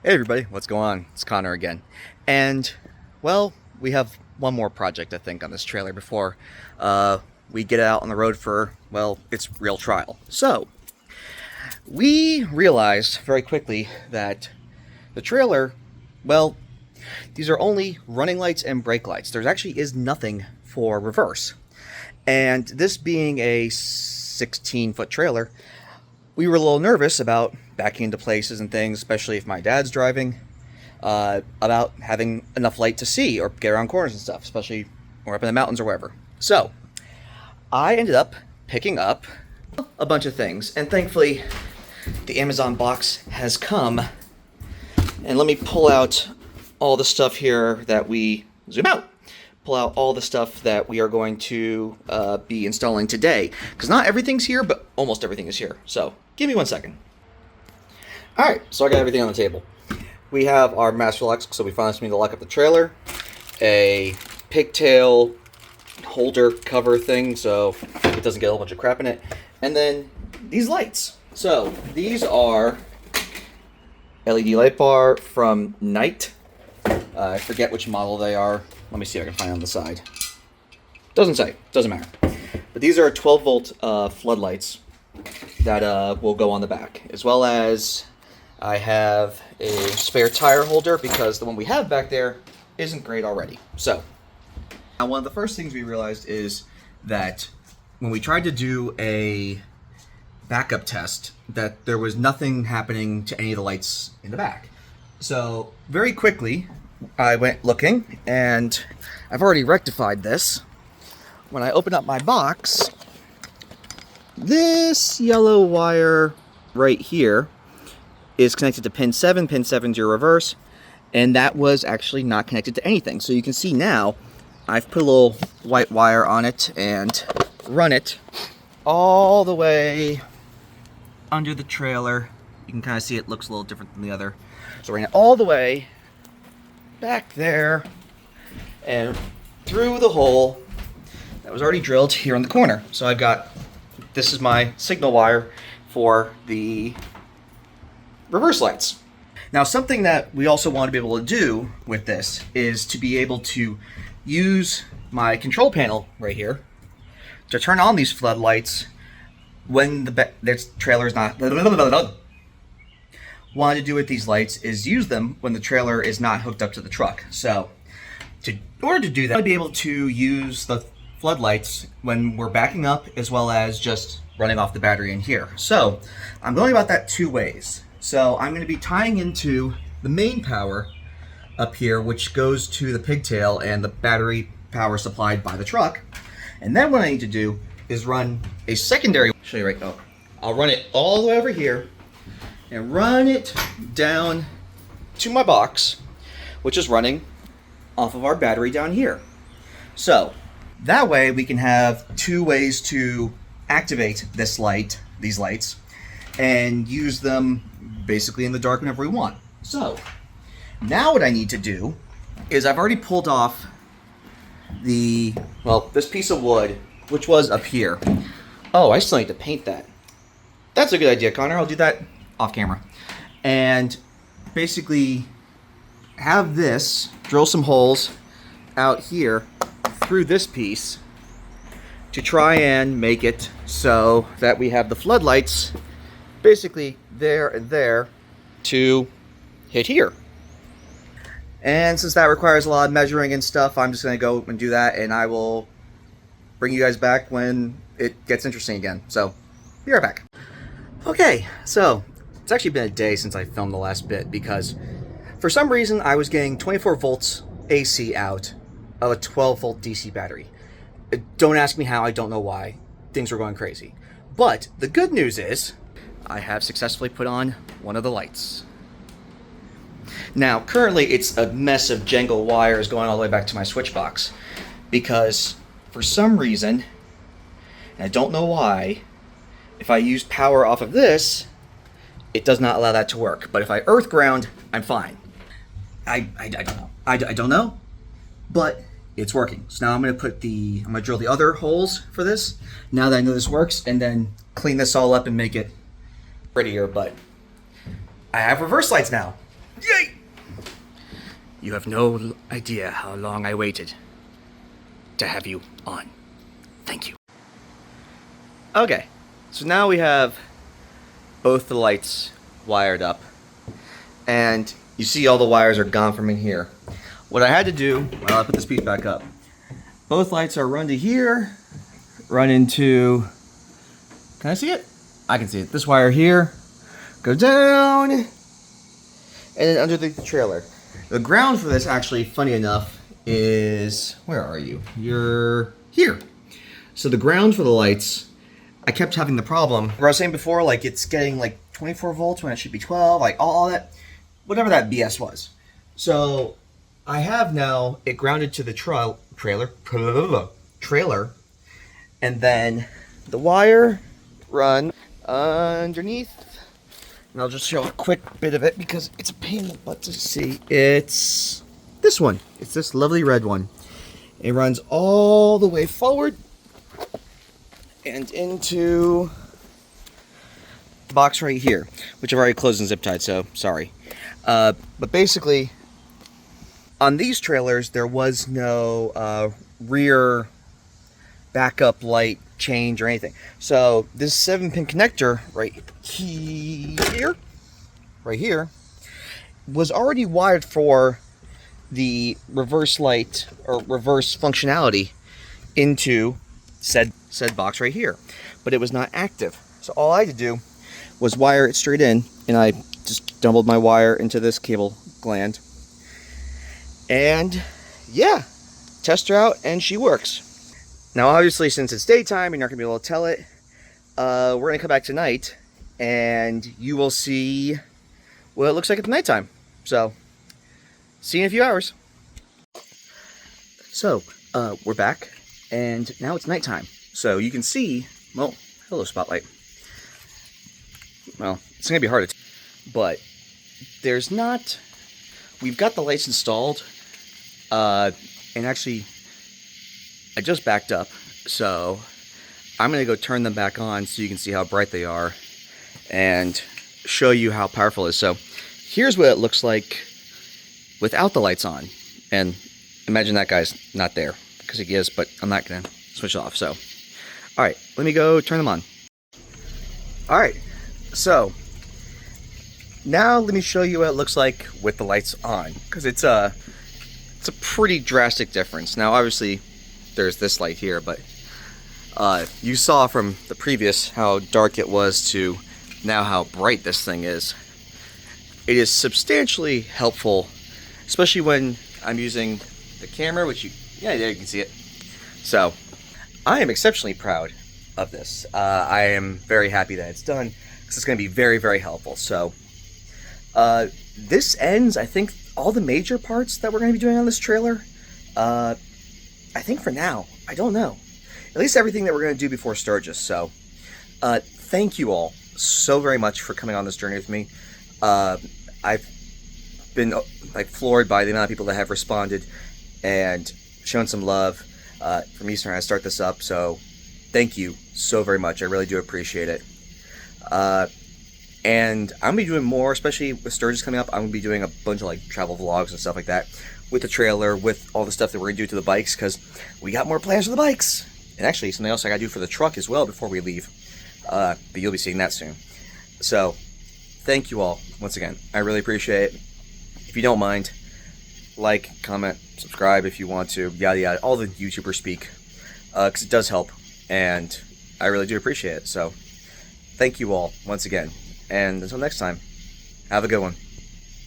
Hey everybody, what's going on? It's Connor again. And, well, we have one more project, I think, on this trailer before we get out on the road for, well, its real trial. So, we realized very quickly that the trailer, well, these are only running lights and brake lights. There actually is nothing for reverse. And this being a 16-foot trailer, we were a little nervous about backing into places and things, especially if my dad's driving, about having enough light to see or get around corners and stuff, especially when we're up in the mountains or wherever. So, I ended up picking up a bunch of things, and thankfully, the Amazon box has come. And let me pull out all the stuff here that we zoom out. Pull out all the stuff that we are going to be installing today, because not everything's here, but almost everything is here. So give me 1 second. All right, so I got everything on the table. We have our master locks, so we finally need to lock up the trailer. A pigtail holder cover thing, so it doesn't get a whole bunch of crap in it. And then these lights. So these are LED light bar from Night. I forget which model they are. Let me see if I can find it on the side. Doesn't say. Doesn't matter. But these are 12-volt floodlights that will go on the back. As well as I have a spare tire holder because the one we have back there isn't great already. So, now one of the first things we realized is that when we tried to do a backup test, that there was nothing happening to any of the lights in the back. So, very quickly, I went looking, and I've already rectified this. When I open up my box, this yellow wire right here is connected to pin 7. Pin 7's your reverse, and that was actually not connected to anything. So you can see now, I've put a little white wire on it and run it all the way under the trailer. You can kind of see it looks a little different than the other. So ran it all the way back there and through the hole that was already drilled here in the corner. So I've got, this is my signal wire for the reverse lights. Now, something that we also want to be able to do with this is to be able to use my control panel right here to turn on these floodlights when this trailer is not. Wanted to do with these lights is use them when the trailer is not hooked up to the truck. So, in order to do that, I'd be able to use the floodlights when we're backing up, as well as just running off the battery in here. So, I'm going about that two ways. So, I'm going to be tying into the main power up here, which goes to the pigtail and the battery power supplied by the truck. And then what I need to do is run a secondary. I'll show you right now. I'll run it all the way over here and run it down to my box, which is running off of our battery down here. So that way we can have two ways to activate this light, these lights, and use them basically in the dark whenever we want. So now what I need to do is I've already pulled off this piece of wood, which was up here. Oh, I still need to paint that. That's a good idea, Connor. I'll do that off camera. And basically have this, drill some holes out here through this piece to try and make it so that we have the floodlights basically there and there to hit here. And since that requires a lot of measuring and stuff, I'm just going to go and do that, and I will bring you guys back when it gets interesting again. So, be right back. Okay, so it's actually been a day since I filmed the last bit because for some reason I was getting 24 volts AC out of a 12 volt DC battery. Don't ask me how, I don't know why. Things were going crazy. But the good news is I have successfully put on one of the lights. Now, currently it's a mess of jangle wires going all the way back to my switch box because for some reason, and I don't know why, if I use power off of this, it does not allow that to work. But if I earth ground, I'm fine. I don't know. I don't know, but it's working. So now I'm going to drill the other holes for this, now that I know this works, and then clean this all up and make it prettier. But I have reverse lights now. Yay! You have no idea how long I waited to have you on. Thank you. Okay, so now we have both the lights wired up, and you see all the wires are gone from in here. What I had to do, well, I put this piece back up. Both lights are run to here, run into, can I see it? I can see it. This wire here, go down, and then underneath the trailer. The ground for this, actually, funny enough, is, where are you? You're here. So the ground for the lights, I kept having the problem, where I was saying before, like it's getting like 24 volts when it should be 12, like all that, whatever that BS was. So I have now it grounded to the trailer, and then the wire run underneath. And I'll just show a quick bit of it because it's a pain in the butt to see. It's this one. It's this lovely red one. It runs all the way forward and into the box right here, which I've already closed and zip tied, so sorry. But basically, on these trailers, there was no rear backup light change or anything. So this 7-pin connector right here, was already wired for the reverse light or reverse functionality into said box right here, but it was not active. So all I had to do was wire it straight in, and I just dumbled my wire into this cable gland, and yeah, test her out, and she works. Now obviously, since it's daytime, you're not gonna be able to tell it. We're gonna come back tonight, and you will see what it looks like at the nighttime. So see you in a few hours. So we're back, and now it's nighttime. So you can see, well, hello spotlight. Well, it's gonna be hard to but there's not, we've got the lights installed, and actually I just backed up, so I'm gonna go turn them back on so you can see how bright they are and show you how powerful it is. So here's what it looks like without the lights on, and imagine that guy's not there, because he is, but I'm not gonna switch it off. So all right, let me go turn them on. All right, so now let me show you what it looks like with the lights on, because it's a pretty drastic difference. Now obviously there's this light here, but you saw from the previous how dark it was to now how bright this thing is. It is substantially helpful, especially when I'm using the camera, which yeah, there you can see it. So I am exceptionally proud of this. I am very happy that it's done, because it's going to be very, very helpful. So this ends, I think, all the major parts that we're going to be doing on this trailer. I think for now, I don't know. At least everything that we're going to do before Sturgis. So thank you all so very much for coming on this journey with me. I've been like floored by the amount of people that have responded and shown some love from Eastern as I start this up. So thank you so very much. I really do appreciate it. And I'm going to be doing more, especially with Sturgis coming up. I'm going to be doing a bunch of like travel vlogs and stuff like that with the trailer, with all the stuff that we're going to do to the bikes, because we got more plans for the bikes. And actually, something else I got to do for the truck as well before we leave. But you'll be seeing that soon. So thank you all once again. I really appreciate it. If you don't mind, like, comment, subscribe if you want to, yada yada, all the YouTubers speak, because it does help, and I really do appreciate it. So thank you all once again. And until next time, have a good one.